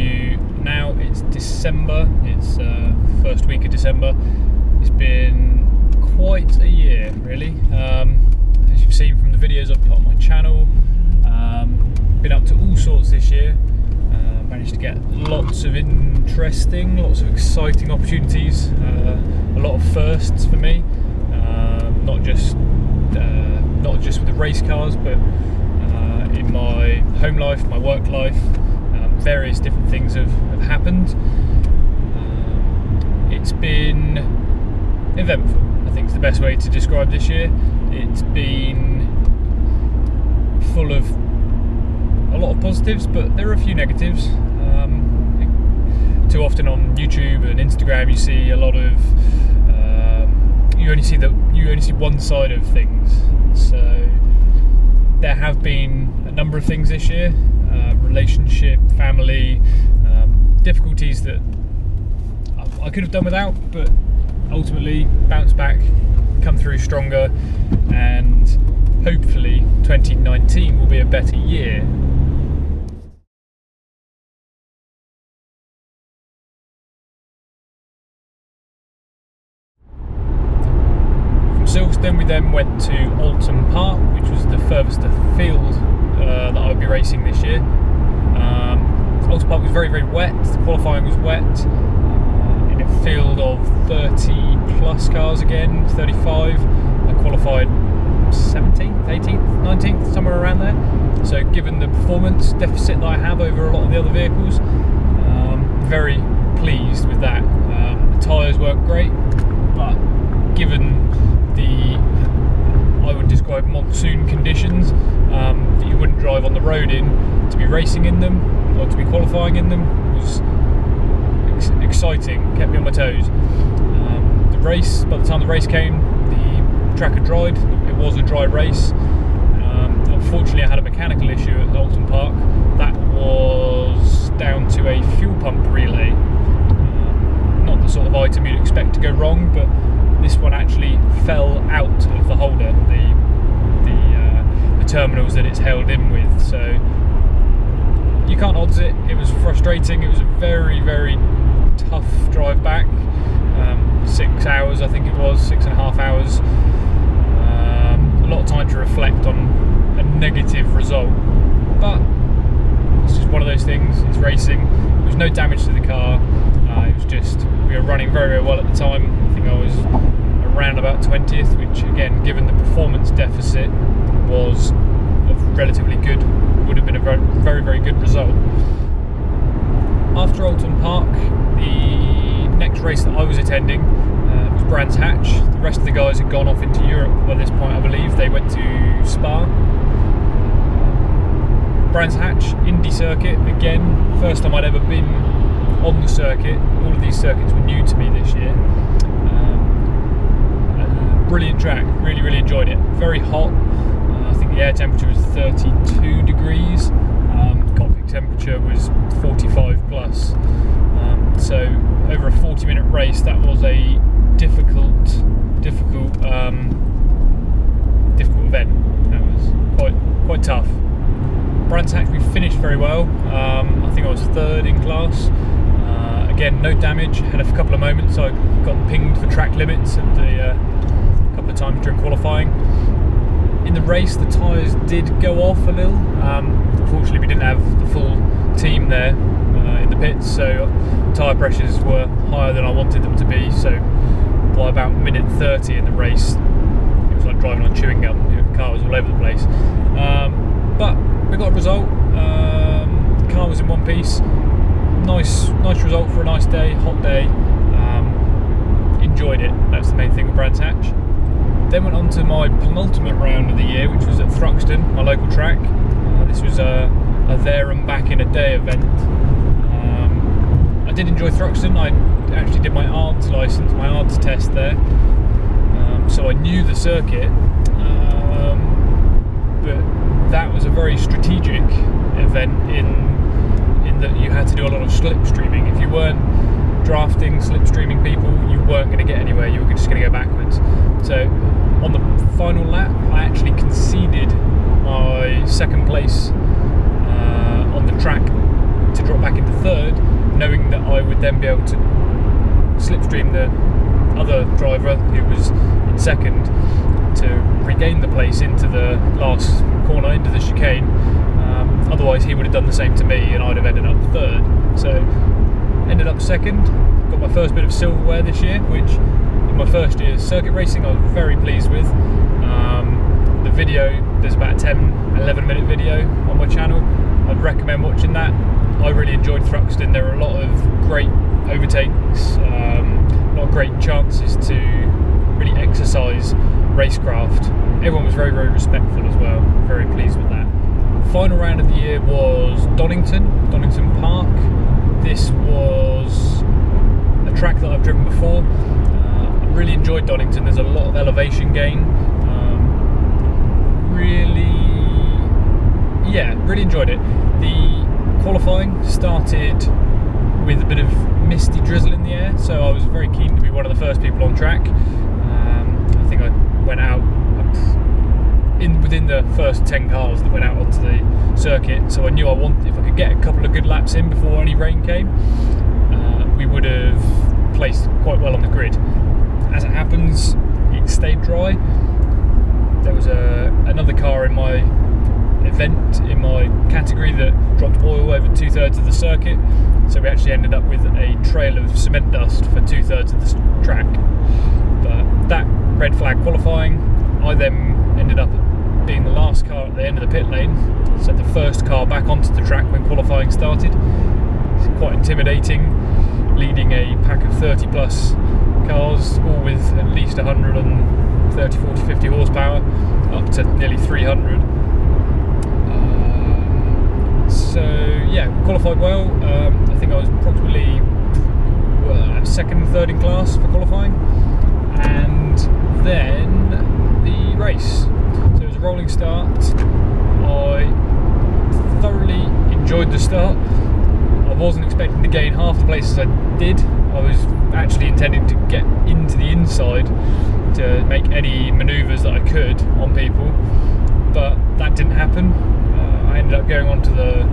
you now. It's December, it's first week of December. It's been quite a year, really. As you've seen from the videos I've put on my channel, been up to all sorts this year. Managed to get lots of interesting, lots of exciting opportunities, a lot of firsts for me, not just with the race cars, but in my home life, my work life. Various different things have happened. It's been eventful, I think is the best way to describe this year. It's been full of a lot of positives, but there are a few negatives. Too often on YouTube and Instagram you see a lot of you only see one side of things. So there have been a number of things this year, relationship, family, difficulties that I could have done without, but ultimately bounce back, come through stronger, and hopefully 2019 will be a better year. From Silverstone we then went to Oulton Park, which was the furthest afield that I would be racing this year. Oulton Park was very, very wet. The qualifying was wet. In a field of 30 plus cars again, 35. I qualified 17th, 18th, 19th, somewhere around there. So given the performance deficit that I have over a lot of the other vehicles, very pleased with that. The tyres weren't great, but given the, I would describe, monsoon conditions that you wouldn't drive on the road in, to be racing in them or to be qualifying in them was exciting, kept me on my toes. The race, by the time the race came, the track had dried. It was a dry race. Unfortunately I had a mechanical issue at Oulton Park. That was down to a fuel pump relay. Not the sort of item you'd expect to go wrong, but this one actually fell out of the holder, the terminals that it's held in with. So you can't odds it. It was frustrating. It was a very, very tough drive back. 6 hours, I think it was, 6.5 hours. A lot of time to reflect on a negative result, but it's just one of those things. It's racing. There was no damage to the car. It was just, we were running very, very well at the time. I think I was around about 20th, which again, given the performance deficit, was relatively good. Would have been a very, very, very good result. After Oulton Park, the next race that I was attending was Brands Hatch. The rest of the guys had gone off into Europe by this point, I believe. They went to Spa. Brands Hatch, Indy circuit, again, first time I'd ever been on the circuit. All of these circuits were new to me this year. Brilliant track, really, really enjoyed it. Very hot. I think the air temperature was 32 degrees. Cockpit temperature was 45 plus. So over a 40-minute race, that was a difficult event. That was quite tough. Brands Hatch, we finished very well. I think I was third in class. Again, no damage. Had a couple of moments I got pinged for track limits at a couple of times during qualifying. In the race, the tyres did go off a little. Unfortunately, we didn't have the full team there in the pits, so tyre pressures were higher than I wanted them to be. So by about minute 30 in the race, it was like driving on chewing gum. The car was all over the place. But we got a result. The car was in one piece. Nice result for a nice day, hot day. Enjoyed it. That's the main thing with Brands Hatch. Then went on to my penultimate round of the year, which was at Thruxton, my local track. This was a there and back in a day event. I did enjoy Thruxton. I actually did my ARDS license, my ARDS test there. So I knew the circuit, but that was a very strategic event in that you had to do a lot of slipstreaming. If you weren't drafting, slipstreaming people, you weren't going to get anywhere. You were just going to go backwards. So on the final lap, I actually conceded my second place on the track to drop back into third, I would then be able to slipstream the other driver who was in second to regain the place into the last corner, into the chicane. Otherwise he would have done the same to me and I'd have ended up third. So ended up second, got my first bit of silverware this year, which in my first year circuit racing I was very pleased with. The video, there's about a 10-11 minute video on my channel. I'd recommend watching that. I really enjoyed Thruxton. There were a lot of great overtakes, a lot of great chances to really exercise racecraft. Everyone was very, very respectful as well. Very pleased with that. Final round of the year was Donington Park. This was a track that I've driven before. I really enjoyed Donington. There's a lot of elevation gain. Really enjoyed it. The qualifying started with a bit of misty drizzle in the air, so I was very keen to be one of the first people on track. I think I went out within the first 10 cars that went out onto the circuit, so I knew if I could get a couple of good laps in before any rain came, we would have placed quite well on the grid. As it happens, it stayed dry. There was another car in my event, in my category, that dropped oil over 2/3 of the circuit, so we actually ended up with a trail of cement dust for 2/3 of the track. But that red flag qualifying, I then ended up being the last car at the end of the pit lane, so the first car back onto the track when qualifying started. It's quite intimidating, leading a pack of 30 plus cars, all with at least 130, 40, 50 horsepower, up to nearly 300. So yeah, qualified well. I think I was approximately second, third in class for qualifying, and then the race. So it was a rolling start. I thoroughly enjoyed the start. I wasn't expecting to gain half the places I did. I was actually intending to get into the inside to make any manoeuvres that I could on people, but that didn't happen. I ended up going on to the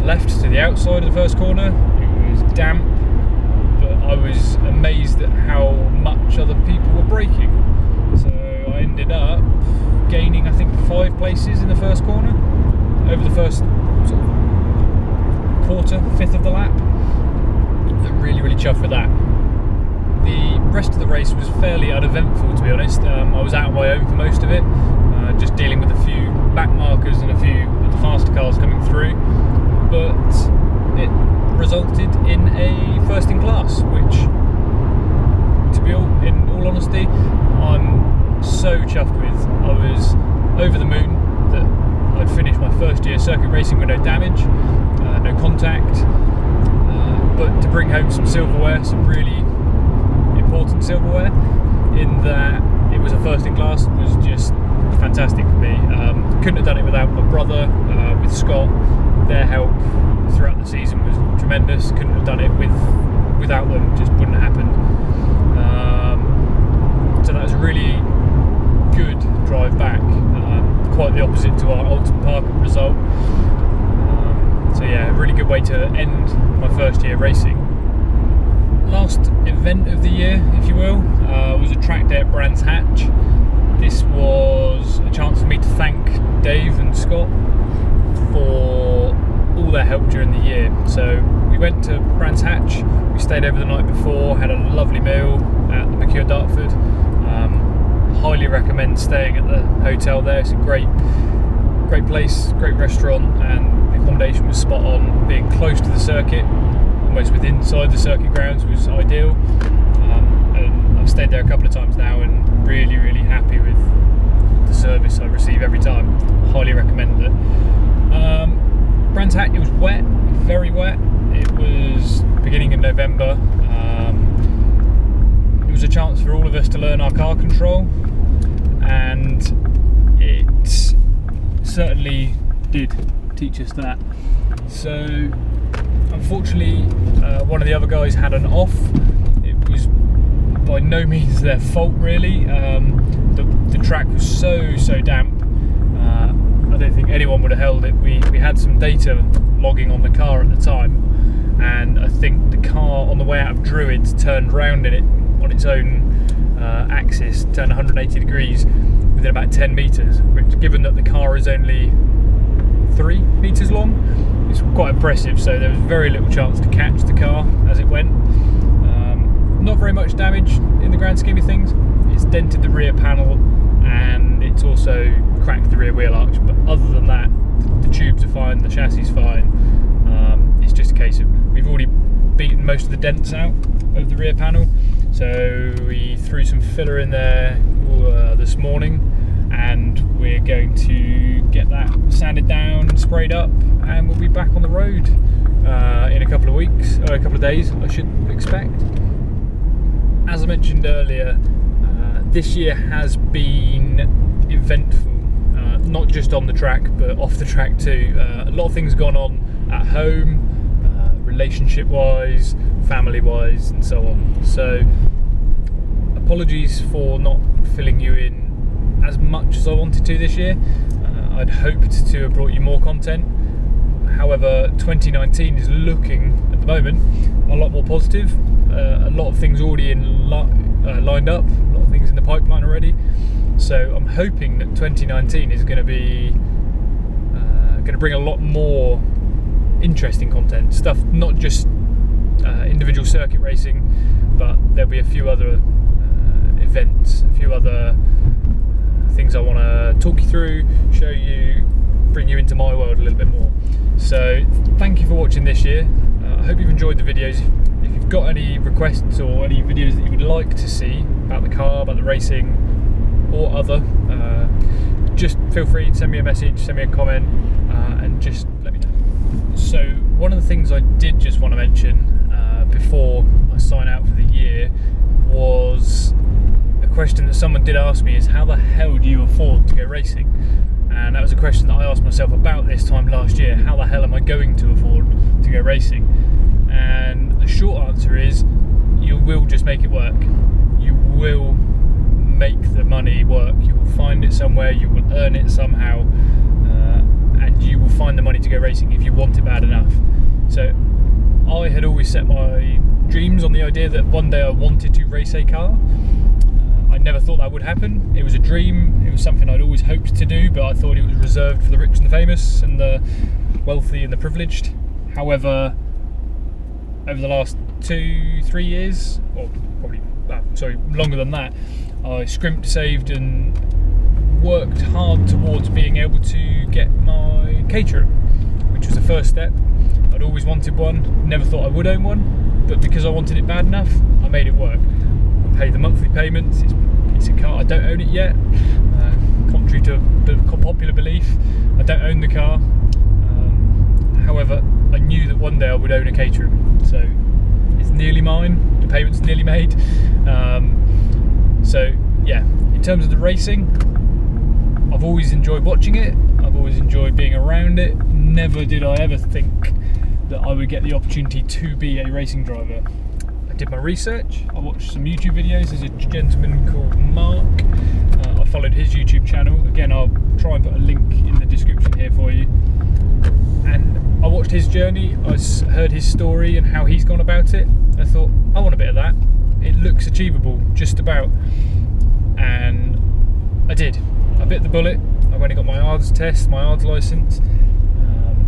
left, to the outside of the first corner. It was damp, but I was amazed at how much other people were braking. So I ended up gaining, I think, 5 places in the first corner over the first sort of quarter, fifth of the lap. I'm really, really chuffed with that. The rest of the race was fairly uneventful, to be honest. I was out on my own for most of it, just dealing with a few back markers and a few of the faster cars coming through, but it resulted in a first in class, which, in all honesty, I'm so chuffed with. I was over the moon that I'd finished my first year circuit racing with no damage, no contact, but to bring home some silverware, some really important silverware, in that it was a first in class, was just fantastic for me. Couldn't have done it without my brother, with Scott. Their help throughout the season was tremendous. Couldn't have done it without them, just wouldn't have happened. So that was a really good drive back, quite the opposite to our Oulton Park result. So yeah, a really good way to end my first year racing. Last event of the year, if you will, was a track day at Brands Hatch. This was a chance for me to thank Dave and Scott for all their help during the year. So we went to Brands Hatch, we stayed over the night before, had a lovely meal at the Mercure Dartford. Highly recommend staying at the hotel there. It's a great place, great restaurant, and the accommodation was spot on. Being close to the circuit, almost within inside the circuit grounds, was ideal. And I've stayed there a couple of times now and really, really happy with the service I receive every time. Highly recommend it. Brands Hatch, it was wet, very wet. It was beginning in November. It was a chance for all of us to learn our car control, and it certainly did teach us that. So unfortunately, one of the other guys had an off. It was by no means their fault, really. The track was so damp. I don't think anyone would have held it. We had some data logging on the car at the time, and I think on the way out of Druids turned round in it on its own axis, turned 180 degrees within about 10 metres, which, given that the car is only 3 metres long, it's quite impressive. So there was very little chance to catch the car as it went. Not very much damage in the grand scheme of things. It's dented the rear panel and it's also cracked the rear wheel arch, but other than that, the tubes are fine, the chassis is fine. It's just a case of, we've already beaten most of the dents out of the rear panel, so we threw some filler in there this morning, and we're going to get that sanded down, sprayed up, and we'll be back on the road in a couple of weeks, or a couple of days, I should expect. As I mentioned earlier, this year has been eventful, not just on the track but off the track too. A lot of things gone on at home, relationship wise, family wise, and so on. So apologies for not filling you in as much as I wanted to this year. I'd hoped to have brought you more content. However, 2019 is looking, at the moment, a lot more positive. A lot of things already lined up, a lot of things in the pipeline already. So I'm hoping that 2019 is going to be going to bring a lot more interesting content, stuff not just individual circuit racing, but there'll be a few other events, a few other things I want to talk you through, show you, bring you into my world a little bit more. So thank you for watching this year. I hope you've enjoyed the videos. If you've got any requests or any videos that you would like to see about the car, about the racing, or other, just feel free to send me a message, send me a comment, and just let me know. So one of the things I did just want to mention before I sign out for the year was a question that someone did ask me, is how the hell do you afford to go racing? And that was a question that I asked myself about this time last year. How the hell am I going to afford to go racing? And the short answer is, you will just make it work. You will make the money work. You will find it somewhere, you will earn it somehow, and you will find the money to go racing if you want it bad enough. So I had always set my dreams on the idea that one day I wanted to race a car. I never thought that would happen. It was a dream, it was something I'd always hoped to do, but I thought it was reserved for the rich and the famous and the wealthy and the privileged. However, over the last 2-3 years, or probably, longer than that, I scrimped, saved and worked hard towards being able to get my caterer, which was the first step. I'd always wanted one, never thought I would own one, but because I wanted it bad enough, I made it work. I pay the monthly payments. It's a car, I don't own it yet, contrary to popular belief. I don't own the car. However, I knew that one day I would own a caterer, so it's nearly mine, the payment's nearly made. So yeah, in terms of the racing, I've always enjoyed watching it, I've always enjoyed being around it. Never did I ever think that I would get the opportunity to be a racing driver. I did my research, I watched some YouTube videos. There's a gentleman called Mark, I followed his YouTube channel. Again, I'll try and put a link in the description here for you. And I watched his journey, I heard his story and how he's gone about it. I thought, I want a bit of that. It looks achievable, just about. And I did. I bit the bullet. I went and got my ARDS test, my ARDS licence.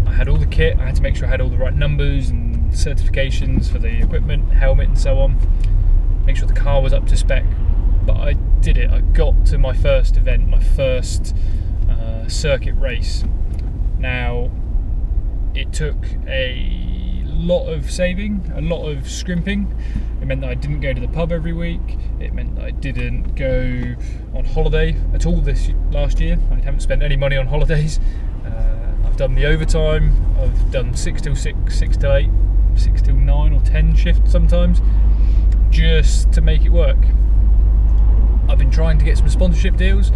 I had all the kit. I had to make sure I had all the right numbers and certifications for the equipment, helmet and so on. Make sure the car was up to spec. But I did it. I got to my first event, my first circuit race. Now, it took a lot of saving, a lot of scrimping. It meant that I didn't go to the pub every week. It meant that I didn't go on holiday at all this last year. I haven't spent any money on holidays. I've done the overtime. I've done 6 till 6, 6 till 8, 6 till 9 or 10 shifts sometimes, just to make it work. I've been trying to get some sponsorship deals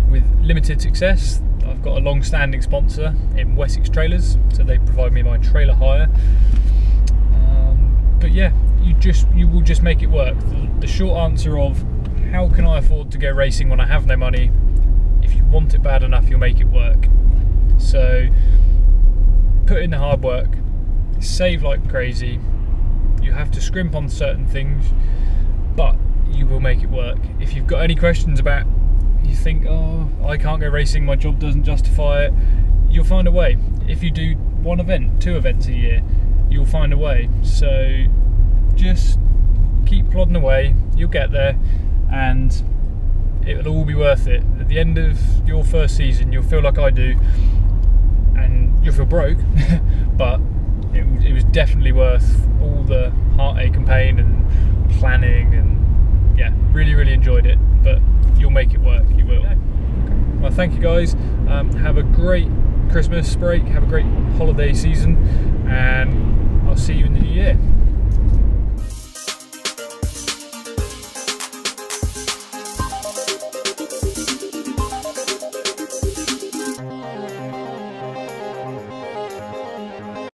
with limited success. I've got a long-standing sponsor in Wessex Trailers, so they provide me my trailer hire. But yeah, you will just make it work. The short answer of how can I afford to go racing when I have no money? If you want it bad enough, you'll make it work. So put in the hard work, save like crazy. You have to scrimp on certain things, but you will make it work. If you've got any questions about, you think, oh, I can't go racing, my job doesn't justify it, you'll find a way. If you do 1 event, 2 events a year, you'll find a way. So just keep plodding away, you'll get there, and it'll all be worth it. At the end of your first season, you'll feel like I do, and you'll feel broke, but it was definitely worth all the heartache and pain and planning, and yeah, really enjoyed it. But you'll make it work, you will. Okay. Well, thank you guys. Have a great Christmas break, have a great holiday season, and I'll see you in the new year.